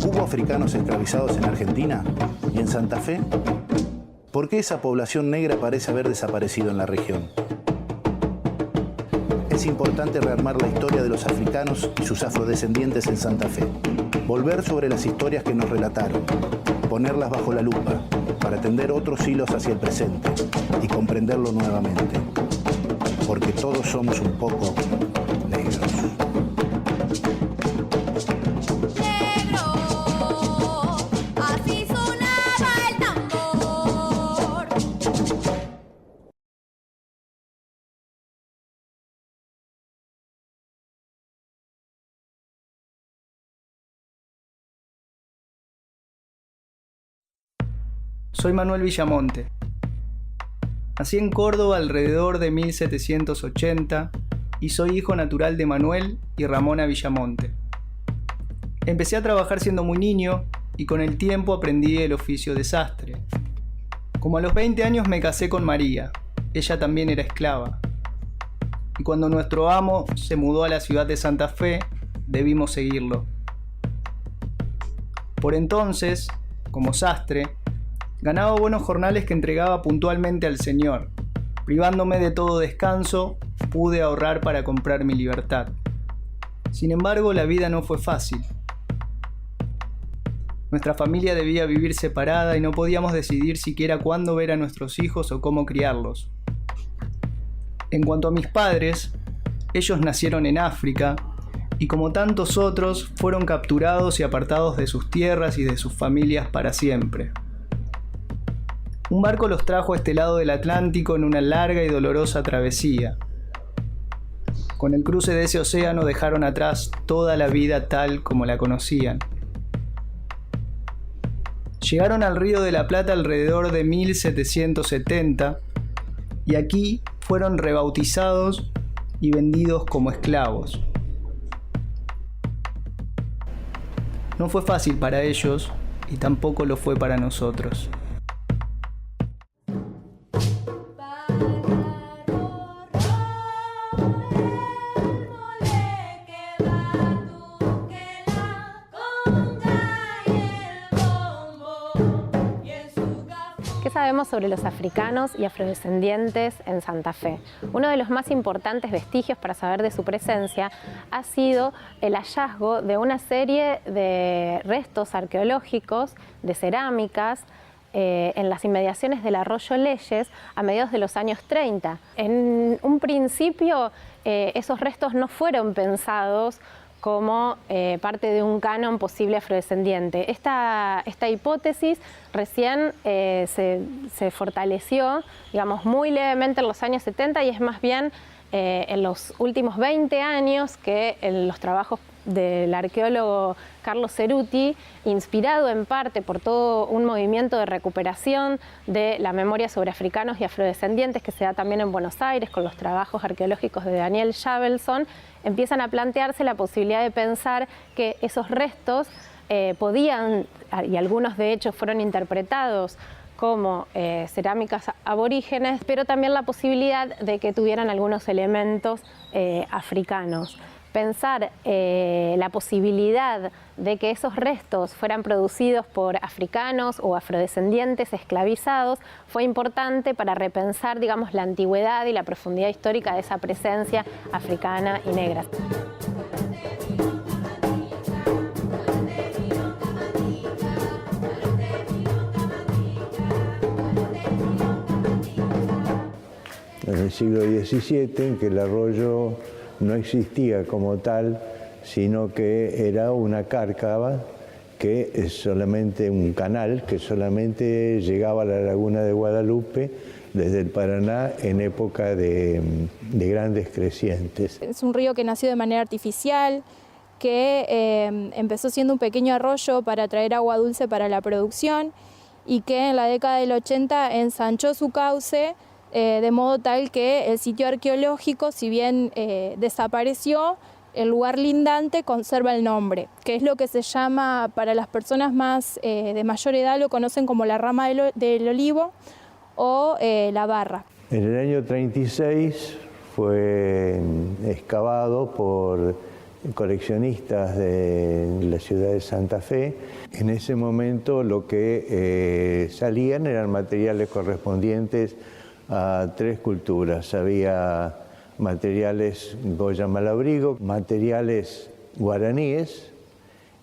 ¿Hubo africanos esclavizados en Argentina y en Santa Fe? ¿Por qué esa población negra parece haber desaparecido en la región? Es importante rearmar la historia de los africanos y sus afrodescendientes en Santa Fe. Volver sobre las historias que nos relataron, ponerlas bajo la lupa, para tender otros hilos hacia el presente y comprenderlo nuevamente. Porque todos somos un poco negros. Soy Manuel Villamonte. Nací en Córdoba alrededor de 1780 y soy hijo natural de Manuel y Ramona Villamonte. Empecé a trabajar siendo muy niño y con el tiempo aprendí el oficio de sastre. Como a los 20 años me casé con María, ella también era esclava. Y cuando nuestro amo se mudó a la ciudad de Santa Fe, debimos seguirlo. Por entonces, como sastre, ganaba buenos jornales que entregaba puntualmente al Señor. Privándome de todo descanso, pude ahorrar para comprar mi libertad. Sin embargo, la vida no fue fácil. Nuestra familia debía vivir separada y no podíamos decidir siquiera cuándo ver a nuestros hijos o cómo criarlos. En cuanto a mis padres, ellos nacieron en África y como tantos otros fueron capturados y apartados de sus tierras y de sus familias para siempre. Un barco los trajo a este lado del Atlántico en una larga y dolorosa travesía. Con el cruce de ese océano dejaron atrás toda la vida tal como la conocían. Llegaron al Río de la Plata alrededor de 1770 y aquí fueron rebautizados y vendidos como esclavos. No fue fácil para ellos y tampoco lo fue para nosotros. ¿Qué sabemos sobre los africanos y afrodescendientes en Santa Fe? Uno de los más importantes vestigios para saber de su presencia ha sido el hallazgo de una serie de restos arqueológicos de cerámicas en las inmediaciones del arroyo Leyes a mediados de los años 30. En un principio esos restos no fueron pensados como parte de un canon posible afrodescendiente. Esta hipótesis recién se fortaleció, digamos, muy levemente en los años 70 y es más bien en los últimos 20 años que en los trabajos del arqueólogo Carlos Ceruti, inspirado en parte por todo un movimiento de recuperación de la memoria sobre africanos y afrodescendientes que se da también en Buenos Aires con los trabajos arqueológicos de Daniel Javelson, empiezan a plantearse la posibilidad de pensar que esos restos podían, y algunos de hecho fueron interpretados como cerámicas aborígenes, pero también la posibilidad de que tuvieran algunos elementos africanos. Pensar la posibilidad de que esos restos fueran producidos por africanos o afrodescendientes esclavizados fue importante para repensar, digamos, la antigüedad y la profundidad histórica de esa presencia africana y negra. En el siglo XVII, en que el arroyo no existía como tal, sino que era una cárcava que es solamente un canal que solamente llegaba a la laguna de Guadalupe desde el Paraná en época de grandes crecientes. Es un río que nació de manera artificial, que empezó siendo un pequeño arroyo para traer agua dulce para la producción y que en la década del 80 ensanchó su cauce de modo tal que el sitio arqueológico, si bien desapareció, el lugar lindante conserva el nombre, que es lo que se llama, para las personas más de mayor edad, lo conocen como la rama del olivo o la barra. En el año 36 fue excavado por coleccionistas de la ciudad de Santa Fe. En ese momento lo que salían eran materiales correspondientes a 3 culturas. Había materiales Goya Malabrigo, materiales guaraníes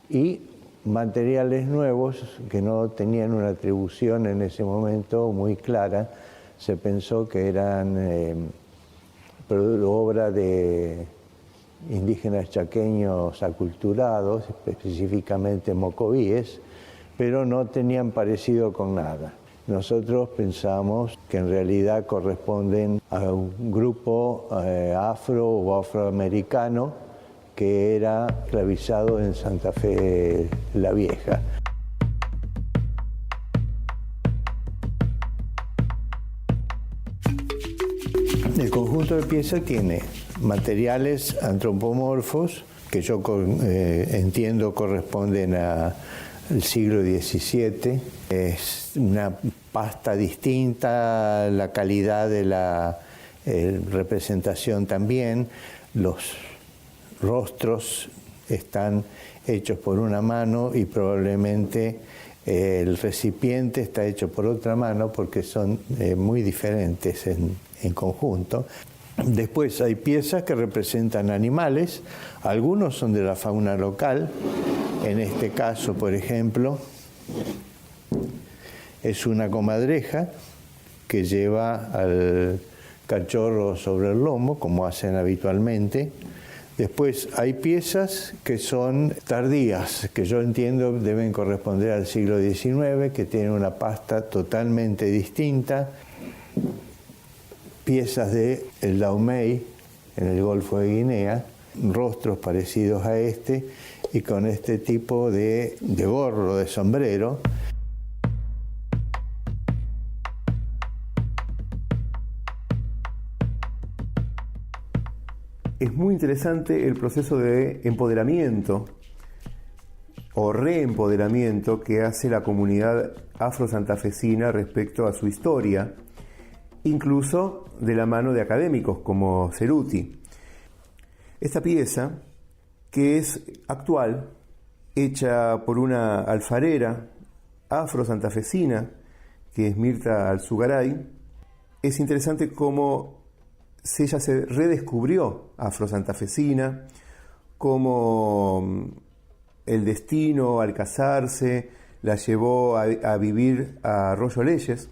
y materiales nuevos que no tenían una atribución en ese momento muy clara. Se pensó que eran obra de indígenas chaqueños aculturados, específicamente mocovíes, pero no tenían parecido con nada. Nosotros pensamos que en realidad corresponden a un grupo afro o afroamericano que era esclavizado en Santa Fe la Vieja. El conjunto de piezas tiene materiales antropomorfos que yo entiendo corresponden al siglo XVII. Es una pasta distinta, la calidad de la representación también. Los rostros están hechos por una mano y probablemente el recipiente está hecho por otra mano porque son muy diferentes en conjunto. Después hay piezas que representan animales, algunos son de la fauna local. En este caso, por ejemplo, es una comadreja que lleva al cachorro sobre el lomo, como hacen habitualmente. Después hay piezas que son tardías, que yo entiendo deben corresponder al siglo XIX, que tienen una pasta totalmente distinta. Piezas de el Dahomey, en el Golfo de Guinea, rostros parecidos a este y con este tipo de gorro, de sombrero. Es muy interesante el proceso de empoderamiento o reempoderamiento que hace la comunidad afro-santafesina respecto a su historia, incluso de la mano de académicos como Ceruti. Esta pieza, que es actual, hecha por una alfarera afro-santafesina, que es Mirta Alzugaray, es interesante cómo ella se redescubrió afro-santafesina, cómo el destino al casarse la llevó a vivir a Arroyo Leyes.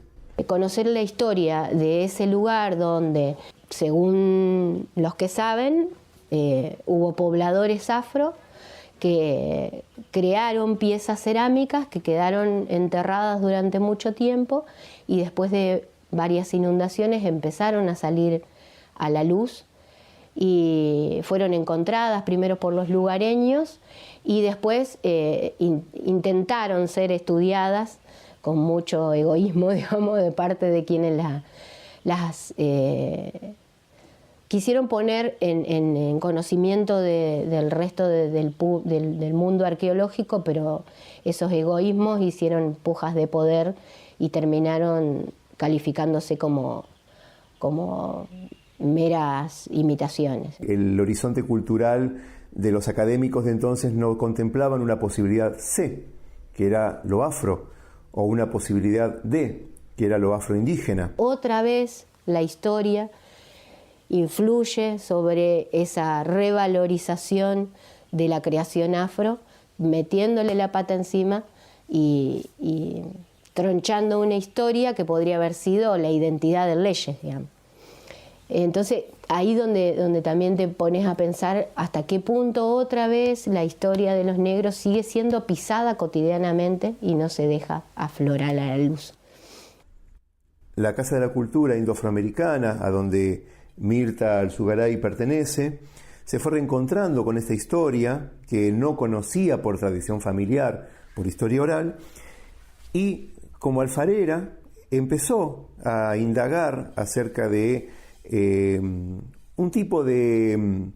Conocer la historia de ese lugar donde, según los que saben, hubo pobladores afro que crearon piezas cerámicas que quedaron enterradas durante mucho tiempo y después de varias inundaciones empezaron a salir a la luz y fueron encontradas primero por los lugareños y después intentaron ser estudiadas con mucho egoísmo, digamos, de parte de quienes las quisieron poner en conocimiento del resto del mundo arqueológico, pero esos egoísmos hicieron pujas de poder y terminaron calificándose como meras imitaciones. El horizonte cultural de los académicos de entonces no contemplaban una posibilidad C, que era lo afro, o una posibilidad D, que era lo afroindígena. Otra vez la historia influye sobre esa revalorización de la creación afro, metiéndole la pata encima y tronchando una historia que podría haber sido la identidad de Leyes, digamos. Entonces, ahí donde también te pones a pensar hasta qué punto otra vez la historia de los negros sigue siendo pisada cotidianamente y no se deja aflorar a la luz. La Casa de la Cultura Indo-Afroamericana, a donde Mirta Alzugaray pertenece, se fue reencontrando con esta historia que no conocía por tradición familiar, por historia oral, y como alfarera empezó a indagar acerca de un tipo de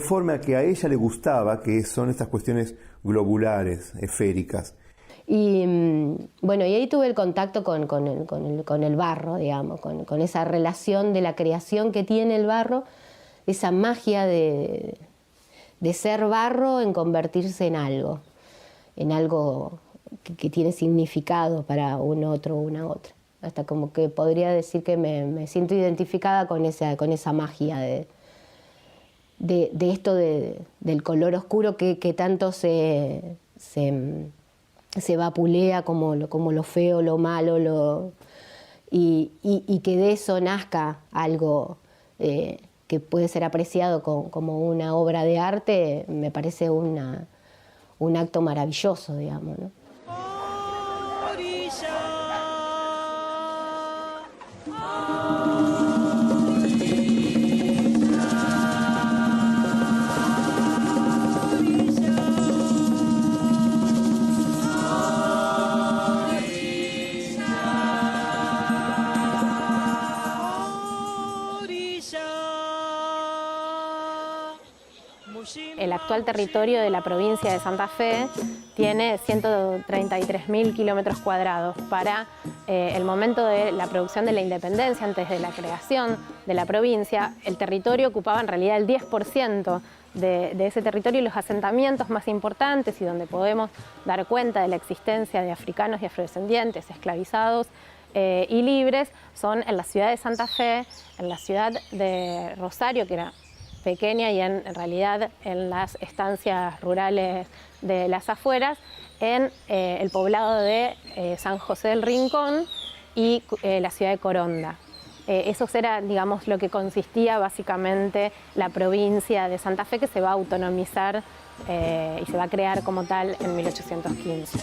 forma que a ella le gustaba, que son estas cuestiones globulares, esféricas. Y bueno, y ahí tuve el contacto con el barro, digamos, con esa relación de la creación que tiene el barro, esa magia de ser barro en convertirse en algo que tiene significado para un otro o una otra. Hasta como que podría decir que me siento identificada con esa magia de esto del color oscuro que tanto se vapulea como lo feo, lo malo, y que de eso nazca algo que puede ser apreciado como una obra de arte, me parece un acto maravilloso, digamos, ¿no? El actual territorio de la provincia de Santa Fe tiene 133.000 kilómetros cuadrados. Para el momento de la producción de la independencia, antes de la creación de la provincia, el territorio ocupaba en realidad el 10% de ese territorio, y los asentamientos más importantes y donde podemos dar cuenta de la existencia de africanos y afrodescendientes esclavizados y libres son en la ciudad de Santa Fe, en la ciudad de Rosario, que era pequeña, y en realidad en las estancias rurales de las afueras, en el poblado de San José del Rincón y la ciudad de Coronda. Eso era, digamos, lo que consistía básicamente la provincia de Santa Fe, que se va a autonomizar y se va a crear como tal en 1815.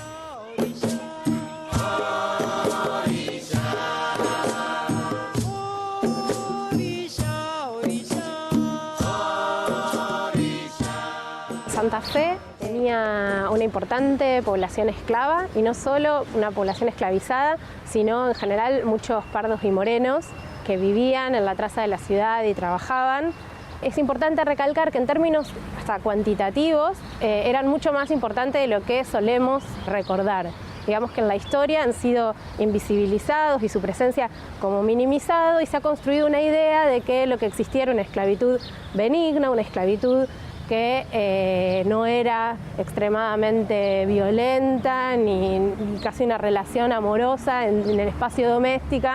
Santa Fe tenía una importante población esclava, y no solo una población esclavizada, sino en general muchos pardos y morenos que vivían en la traza de la ciudad y trabajaban. Es importante recalcar que en términos hasta cuantitativos eran mucho más importantes de lo que solemos recordar. Digamos que en la historia han sido invisibilizados y su presencia como minimizado, y se ha construido una idea de que lo que existía era una esclavitud benigna, una esclavitud que no era extremadamente violenta, ni casi una relación amorosa en el espacio doméstico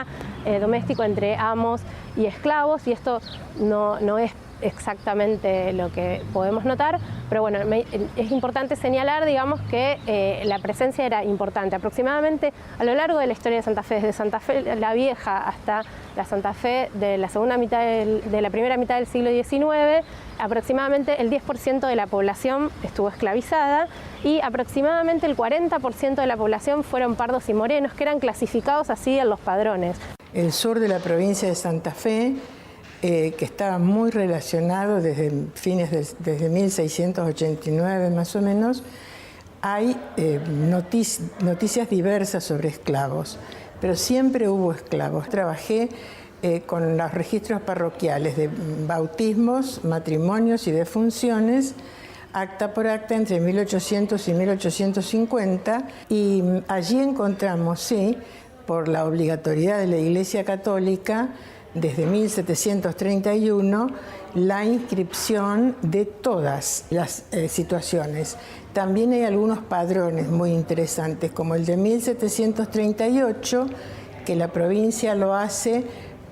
entre amos y esclavos, y esto no es exactamente lo que podemos notar, pero bueno, es importante señalar, digamos, que la presencia era importante. Aproximadamente a lo largo de la historia de Santa Fe, desde Santa Fe la Vieja hasta la Santa Fe de la primera mitad del siglo XIX, aproximadamente el 10% de la población estuvo esclavizada, y aproximadamente el 40% de la población fueron pardos y morenos, que eran clasificados así en los padrones. El sur de la provincia de Santa Fe, que estaba muy relacionado desde 1689 más o menos, hay noticias diversas sobre esclavos, pero siempre hubo esclavos. Trabajé con los registros parroquiales de bautismos, matrimonios y defunciones, acta por acta entre 1800 y 1850, y allí encontramos, sí, por la obligatoriedad de la Iglesia Católica, desde 1731, la inscripción de todas las situaciones. También hay algunos padrones muy interesantes, como el de 1738, que la provincia lo hace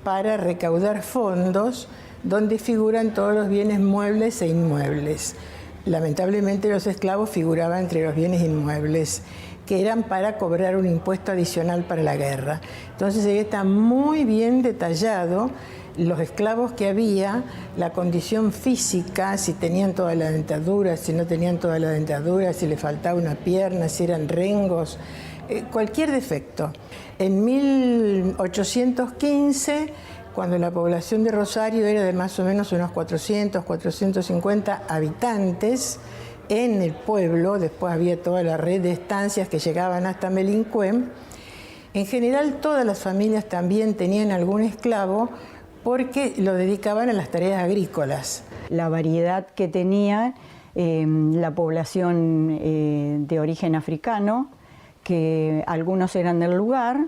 para recaudar fondos, donde figuran todos los bienes muebles e inmuebles. Lamentablemente los esclavos figuraban entre los bienes inmuebles, que eran para cobrar un impuesto adicional para la guerra. Entonces ahí está muy bien detallado los esclavos que había, la condición física, si tenían toda la dentadura, si no tenían toda la dentadura, si les faltaba una pierna, si eran rengos, cualquier defecto. En 1815, cuando la población de Rosario era de más o menos unos 400, 450 habitantes, en el pueblo, después había toda la red de estancias que llegaban hasta Melincuén, en general todas las familias también tenían algún esclavo porque lo dedicaban a las tareas agrícolas. La variedad que tenía la población de origen africano, que algunos eran del lugar,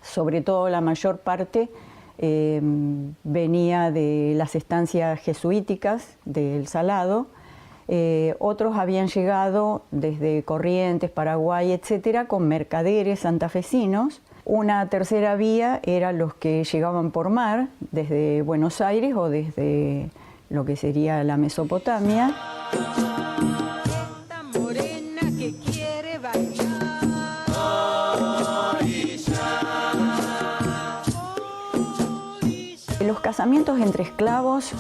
sobre todo la mayor parte venía de las estancias jesuíticas del Salado. Otros habían llegado desde Corrientes, Paraguay, etcétera, con mercaderes santafesinos. Una tercera vía era los que llegaban por mar, desde Buenos Aires o desde lo que sería la Mesopotamia. Los casamientos entre esclavos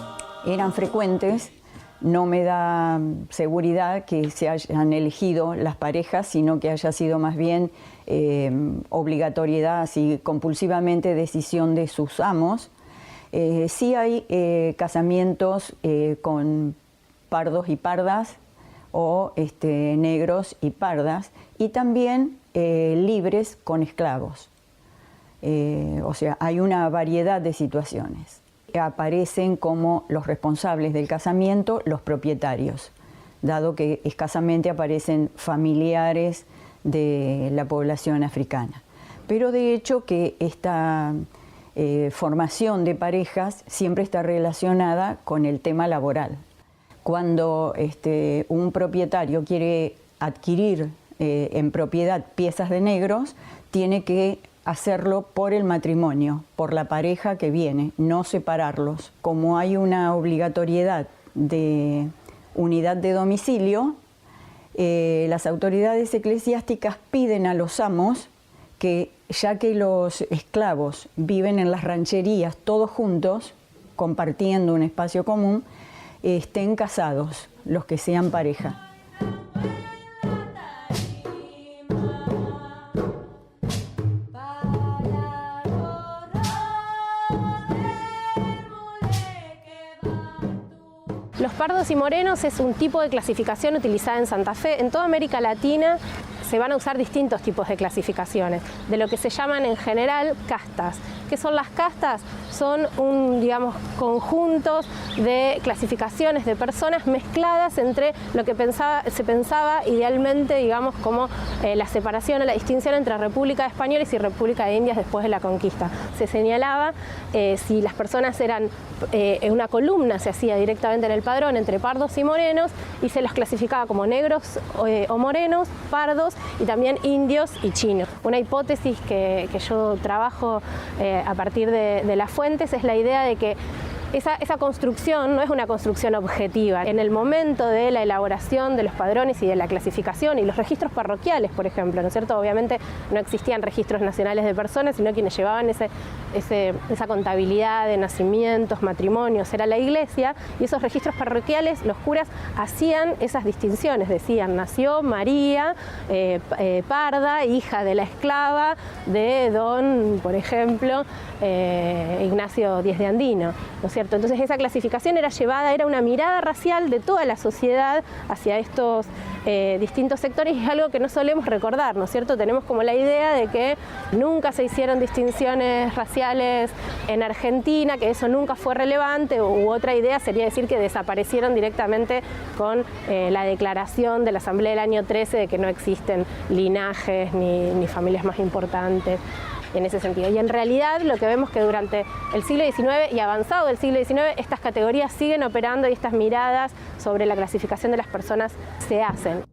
eran frecuentes. No me da seguridad que se hayan elegido las parejas, sino que haya sido más bien obligatoriedad, así compulsivamente decisión de sus amos. Sí hay casamientos con pardos y pardas o negros y pardas, y también libres con esclavos. O sea, hay una variedad de situaciones. Aparecen como los responsables del casamiento los propietarios, dado que escasamente aparecen familiares de la población africana. Pero de hecho que esta formación de parejas siempre está relacionada con el tema laboral. Cuando un propietario quiere adquirir en propiedad piezas de negros, tiene que hacerlo por el matrimonio, por la pareja que viene, no separarlos. Como hay una obligatoriedad de unidad de domicilio, las autoridades eclesiásticas piden a los amos que, ya que los esclavos viven en las rancherías todos juntos, compartiendo un espacio común, estén casados, los que sean pareja. Los pardos y morenos es un tipo de clasificación utilizada en Santa Fe. En toda América Latina se van a usar distintos tipos de clasificaciones, de lo que se llaman en general castas. ¿Qué son las castas? Son conjuntos de clasificaciones de personas mezcladas entre lo que se pensaba idealmente, como la separación o la distinción entre República de Españoles y República de Indias después de la conquista. Se señalaba si las personas eran una columna, se hacía directamente en el padrón entre pardos y morenos, y se los clasificaba como negros o morenos, pardos y también indios y chinos. Una hipótesis que yo trabajo a partir de las fuentes es la idea de que esa construcción no es una construcción objetiva. En el momento de la elaboración de los padrones y de la clasificación y los registros parroquiales, por ejemplo, ¿no es cierto? Obviamente no existían registros nacionales de personas, sino quienes llevaban esa contabilidad de nacimientos, matrimonios, era la iglesia, y esos registros parroquiales, los curas hacían esas distinciones, decían, nació María Parda, hija de la esclava de don, por ejemplo, Ignacio Díez de Andino, ¿no es cierto? Entonces esa clasificación era una mirada racial de toda la sociedad hacia estos distintos sectores, y es algo que no solemos recordar, ¿no es cierto? Tenemos como la idea de que nunca se hicieron distinciones raciales en Argentina, que eso nunca fue relevante, u otra idea sería decir que desaparecieron directamente con la declaración de la Asamblea del año 13 de que no existen linajes ni familias más importantes. En ese sentido. Y en realidad lo que vemos que durante el siglo XIX y avanzado del siglo XIX estas categorías siguen operando y estas miradas sobre la clasificación de las personas se hacen.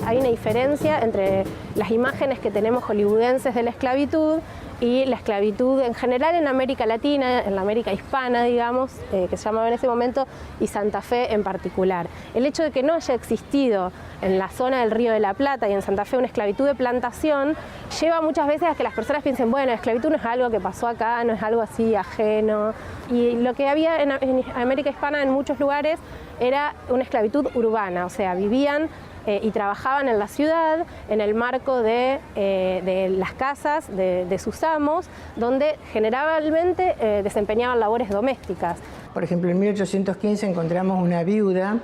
Hay una diferencia entre las imágenes que tenemos hollywoodenses de la esclavitud y la esclavitud en general en América Latina, en la América hispana, digamos, que se llamaba en ese momento, y Santa Fe en particular. El hecho de que no haya existido en la zona del Río de la Plata y en Santa Fe una esclavitud de plantación, lleva muchas veces a que las personas piensen, bueno, la esclavitud no es algo que pasó acá, no es algo así ajeno. Y lo que había en América hispana en muchos lugares era una esclavitud urbana, o sea, vivían y trabajaban en la ciudad en el marco de las casas de sus amos, donde generalmente desempeñaban labores domésticas. Por ejemplo, en 1815 encontramos una viuda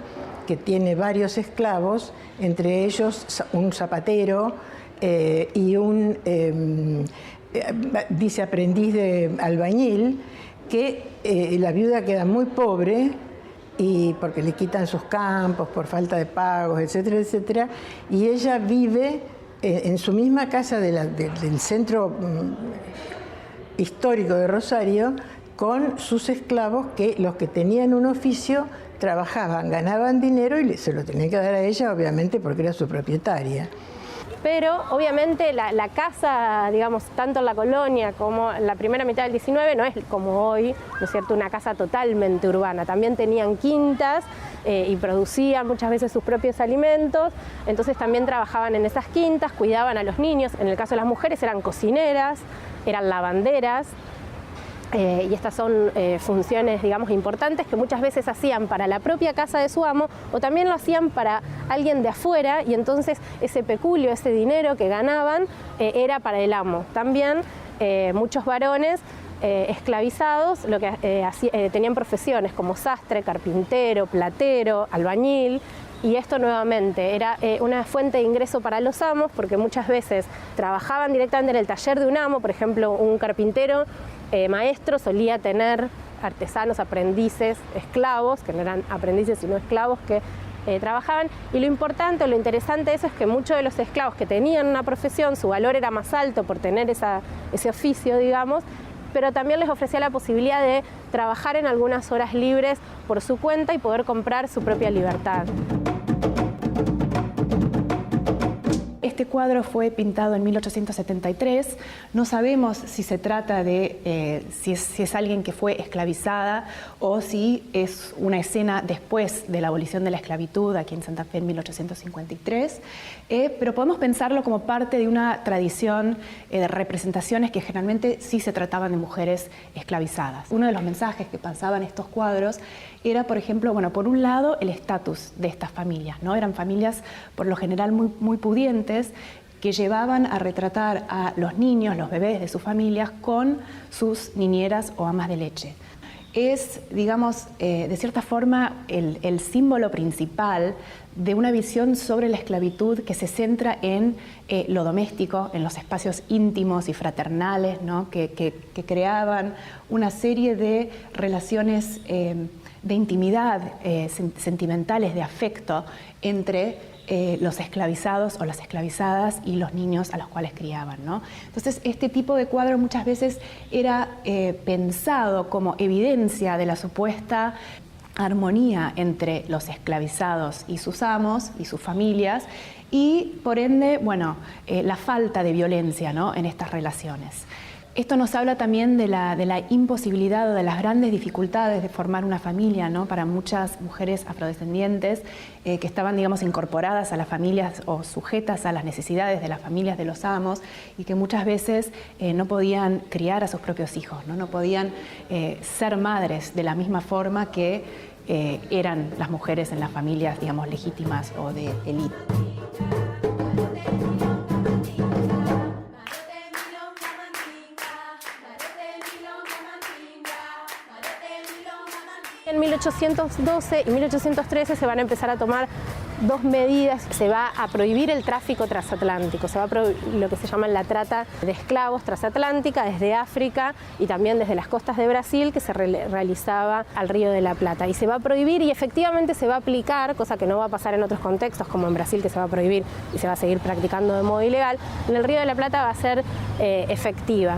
que tiene varios esclavos, entre ellos un zapatero y un, dice, aprendiz de albañil, que la viuda queda muy pobre, y porque le quitan sus campos por falta de pagos, etcétera, etcétera, y ella vive en su misma casa del centro histórico de Rosario con sus esclavos, que los que tenían un oficio trabajaban, ganaban dinero y se lo tenían que dar a ella, obviamente, porque era su propietaria. Pero obviamente la casa, digamos, tanto en la colonia como en la primera mitad del 19 no es como hoy, ¿no es cierto?, una casa totalmente urbana. También tenían quintas y producían muchas veces sus propios alimentos, entonces también trabajaban en esas quintas, cuidaban a los niños. En el caso de las mujeres eran cocineras, eran lavanderas. Y estas son funciones, digamos, importantes que muchas veces hacían para la propia casa de su amo o también lo hacían para alguien de afuera, y entonces ese peculio, ese dinero que ganaban era para el amo. También muchos varones esclavizados lo que tenían profesiones como sastre, carpintero, platero, albañil. Y esto nuevamente era una fuente de ingreso para los amos, porque muchas veces trabajaban directamente en el taller de un amo. Por ejemplo, un carpintero maestro solía tener artesanos, aprendices, esclavos, que no eran aprendices sino esclavos que trabajaban. Y lo importante, lo interesante de eso es que muchos de los esclavos que tenían una profesión, su valor era más alto por tener ese oficio, digamos, pero también les ofrecía la posibilidad de trabajar en algunas horas libres por su cuenta y poder comprar su propia libertad. Este cuadro fue pintado en 1873. No sabemos si se trata de si es alguien que fue esclavizada o si es una escena después de la abolición de la esclavitud aquí en Santa Fe en 1853, pero podemos pensarlo como parte de una tradición de representaciones que generalmente sí se trataban de mujeres esclavizadas. Uno de los mensajes que pasaban estos cuadros era, por ejemplo, bueno, por un lado el estatus de estas familias, ¿no? Eran familias por lo general muy pudientes, que llevaban a retratar a los niños, los bebés de sus familias con sus niñeras o amas de leche. Es, digamos, de cierta forma el símbolo principal de una visión sobre la esclavitud que se centra en lo doméstico, en los espacios íntimos y fraternales, ¿no? que creaban una serie de relaciones de intimidad, sentimentales, de afecto entre los esclavizados o las esclavizadas y los niños a los cuales criaban, ¿no? Entonces, este tipo de cuadro muchas veces era pensado como evidencia de la supuesta armonía entre los esclavizados y sus amos y sus familias, y por ende, bueno, la falta de violencia, ¿no?, en estas relaciones. Esto nos habla también de la imposibilidad o de las grandes dificultades de formar una familia, ¿no?, para muchas mujeres afrodescendientes que estaban, digamos, incorporadas a las familias o sujetas a las necesidades de las familias de los amos, y que muchas veces no podían criar a sus propios hijos, no podían ser madres de la misma forma que eran las mujeres en las familias, digamos, legítimas o de élite. En 1812 y 1813 se van a empezar a tomar dos medidas. Se va a prohibir el tráfico transatlántico, se va a prohibir lo que se llama la trata de esclavos transatlántica desde África y también desde las costas de Brasil, que se realizaba al Río de la Plata. Y se va a prohibir, y efectivamente se va a aplicar, cosa que no va a pasar en otros contextos, como en Brasil, que se va a prohibir y se va a seguir practicando de modo ilegal. En el Río de la Plata va a ser efectiva.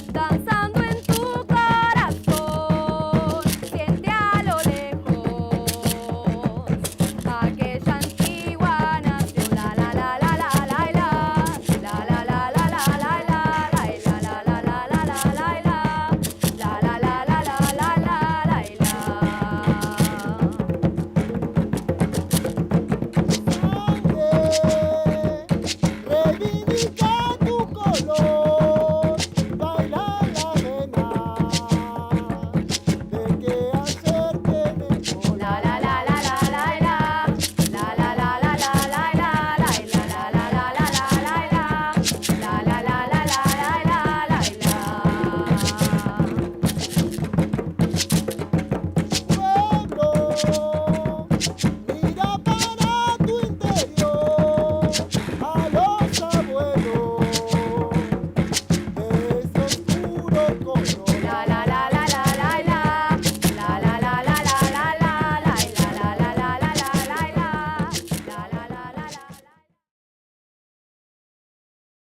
tambor.